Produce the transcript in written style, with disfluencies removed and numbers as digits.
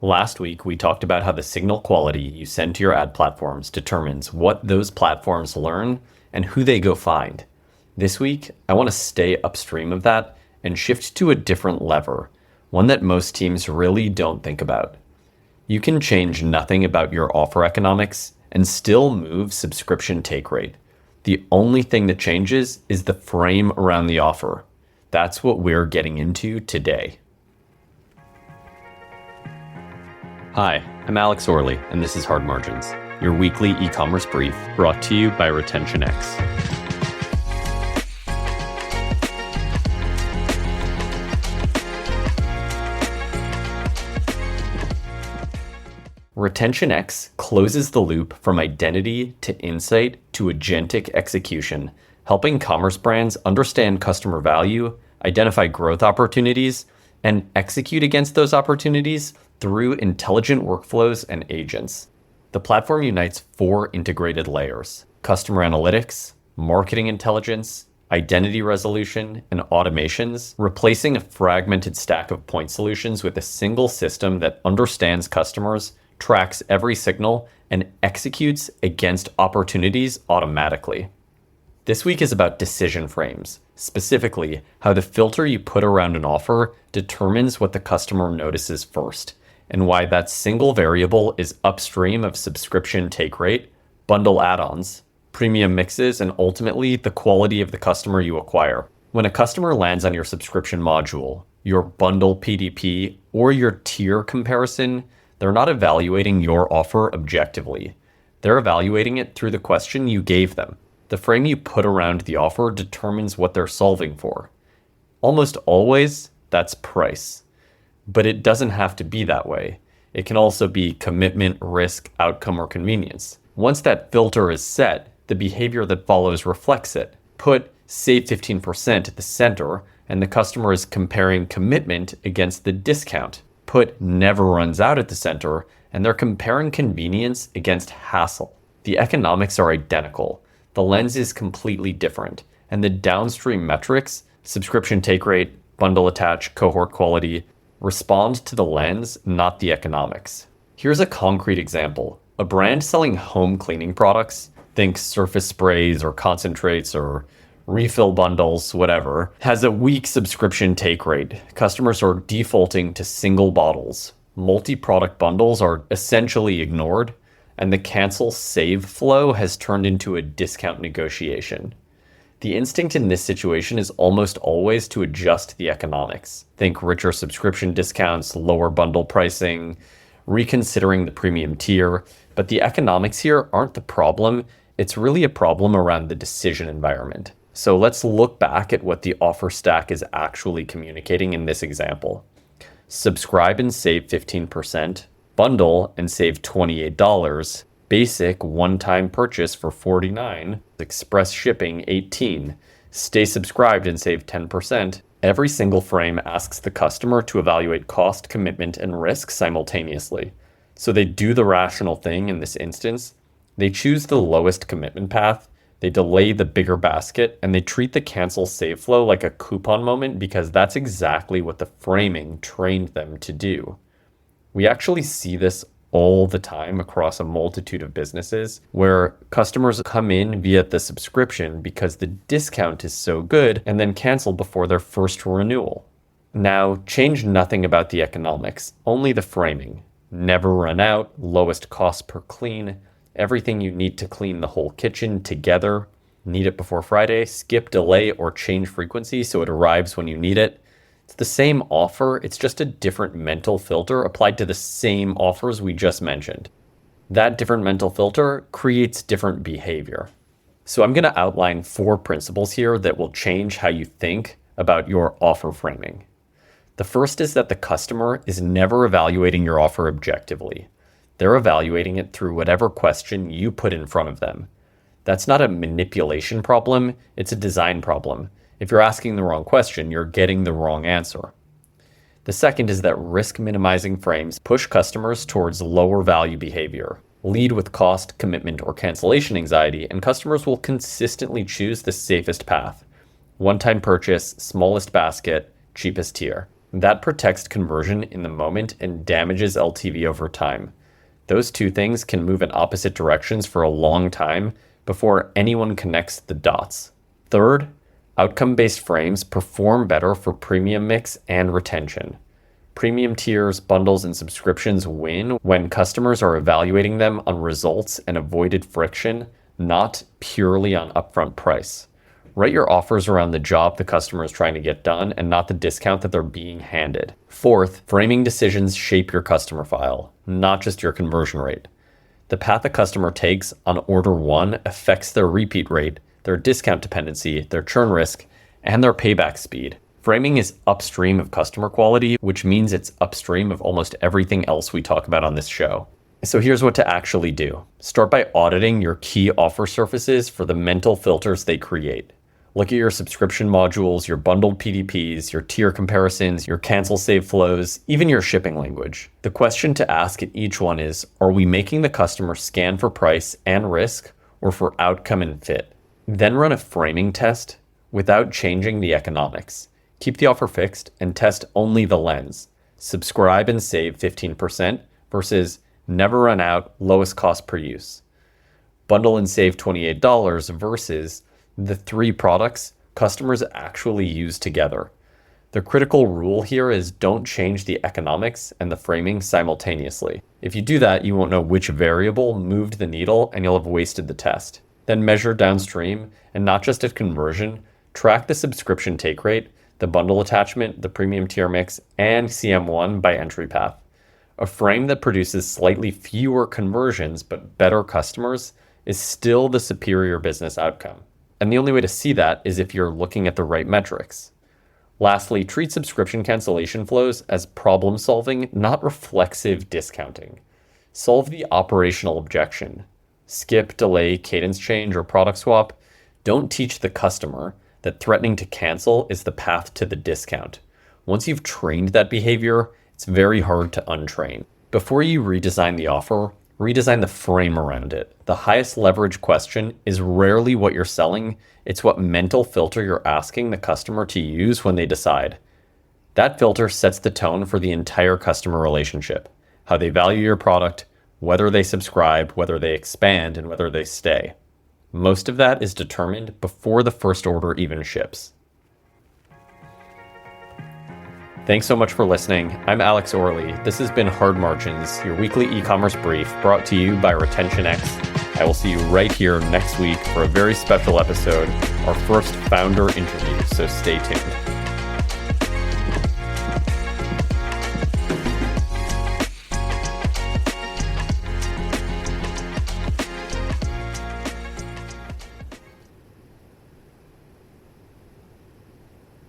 Last week, we talked about how the signal quality you send to your ad platforms determines what those platforms learn and who they go find. This week, I want to stay upstream of that and shift to a different lever, one that most teams really don't think about. You can change nothing about your offer economics and still move subscription take rate. The only thing that changes is the frame around the offer. That's what we're getting into today. Hi, I'm Alex Orley, and this is Hard Margins, your weekly e-commerce brief brought to you by RetentionX. RetentionX closes the loop from identity to insight to agentic execution, helping commerce brands understand customer value, identify growth opportunities, and execute against those opportunities through intelligent workflows and agents. The platform unites 4 integrated layers: customer analytics, marketing intelligence, identity resolution, and automations, replacing a fragmented stack of point solutions with a single system that understands customers, tracks every signal, and executes against opportunities automatically. This week is about decision frames, specifically how the filter you put around an offer determines what the customer notices first, and why that single variable is upstream of subscription take rate, bundle add-ons, premium mixes, and ultimately the quality of the customer you acquire. When a customer lands on your subscription module, your bundle PDP, or your tier comparison, they're not evaluating your offer objectively. They're evaluating it through the question you gave them. The frame you put around the offer determines what they're solving for. Almost always, that's price. But it doesn't have to be that way. It can also be commitment, risk, outcome, or convenience. Once that filter is set, the behavior that follows reflects it. Put save 15% at the center, and the customer is comparing commitment against the discount. Put never runs out at the center, and they're comparing convenience against hassle. The economics are identical. The lens is completely different, and the downstream metrics, subscription take rate, bundle attach, cohort quality, respond to the lens, not the economics. Here's a concrete example. A brand selling home cleaning products, think surface sprays or concentrates or refill bundles, whatever, has a weak subscription take rate. Customers are defaulting to single bottles. Multi-product bundles are essentially ignored, and the cancel save flow has turned into a discount negotiation. The instinct in this situation is almost always to adjust the economics. Think richer subscription discounts, lower bundle pricing, reconsidering the premium tier. But the economics here aren't the problem. It's really a problem around the decision environment. So let's look back at what the offer stack is actually communicating in this example. Subscribe and save 15%, bundle and save $28, basic one-time purchase for $49, express shipping $18, stay subscribed and save 10%. Every single frame asks the customer to evaluate cost, commitment, and risk simultaneously. So they do the rational thing in this instance. They choose the lowest commitment path, they delay the bigger basket, and they treat the cancel save flow like a coupon moment because that's exactly what the framing trained them to do. We actually see this all the time across a multitude of businesses where customers come in via the subscription because the discount is so good and then cancel before their first renewal. Now, change nothing about the economics, only the framing. Never run out, lowest cost per clean, everything you need to clean the whole kitchen together. Need it before Friday, skip, delay, or change frequency so it arrives when you need it. It's the same offer, it's just a different mental filter applied to the same offers we just mentioned. That different mental filter creates different behavior. So I'm going to outline 4 principles here that will change how you think about your offer framing. The first is that the customer is never evaluating your offer objectively. They're evaluating it through whatever question you put in front of them. That's not a manipulation problem, it's a design problem. If you're asking the wrong question, you're getting the wrong answer. The second is that risk minimizing frames push customers towards lower value behavior, lead with cost, commitment, or cancellation anxiety, and customers will consistently choose the safest path. One-time purchase, smallest basket, cheapest tier. That protects conversion in the moment and damages LTV over time. Those two things can move in opposite directions for a long time before anyone connects the dots. Third, outcome-based frames perform better for premium mix and retention. Premium tiers, bundles, and subscriptions win when customers are evaluating them on results and avoided friction, not purely on upfront price. Write your offers around the job the customer is trying to get done and not the discount that they're being handed. Fourth, framing decisions shape your customer file, not just your conversion rate. The path a customer takes on order one affects their repeat rate, their discount dependency, their churn risk, and their payback speed. Framing is upstream of customer quality, which means it's upstream of almost everything else we talk about on this show. So here's what to actually do. Start by auditing your key offer surfaces for the mental filters they create. Look at your subscription modules, your bundled PDPs, your tier comparisons, your cancel save flows, even your shipping language. The question to ask at each one is, are we making the customer scan for price and risk or for outcome and fit? Then run a framing test without changing the economics. Keep the offer fixed and test only the lens. Subscribe and save 15% versus never run out, lowest cost per use. Bundle and save $28 versus the 3 products customers actually use together. The critical rule here is don't change the economics and the framing simultaneously. If you do that, you won't know which variable moved the needle and you'll have wasted the test. Then measure downstream and not just at conversion, track the subscription take rate, the bundle attachment, the premium tier mix, and CM1 by entry path. A frame that produces slightly fewer conversions but better customers is still the superior business outcome. And the only way to see that is if you're looking at the right metrics. Lastly, treat subscription cancellation flows as problem solving, not reflexive discounting. Solve the operational objection. Skip, delay, cadence change, or product swap. Don't teach the customer that threatening to cancel is the path to the discount. Once you've trained that behavior, it's very hard to untrain. Before you redesign the offer, redesign the frame around it. The highest leverage question is rarely what you're selling, it's what mental filter you're asking the customer to use when they decide. That filter sets the tone for the entire customer relationship, how they value your product, whether they subscribe, whether they expand, and whether they stay. Most of that is determined before the first order even ships. Thanks so much for listening. I'm Alex Orley. This has been Hard Margins, your weekly e-commerce brief brought to you by RetentionX. I will see you right here next week for a very special episode, our first founder interview, so stay tuned.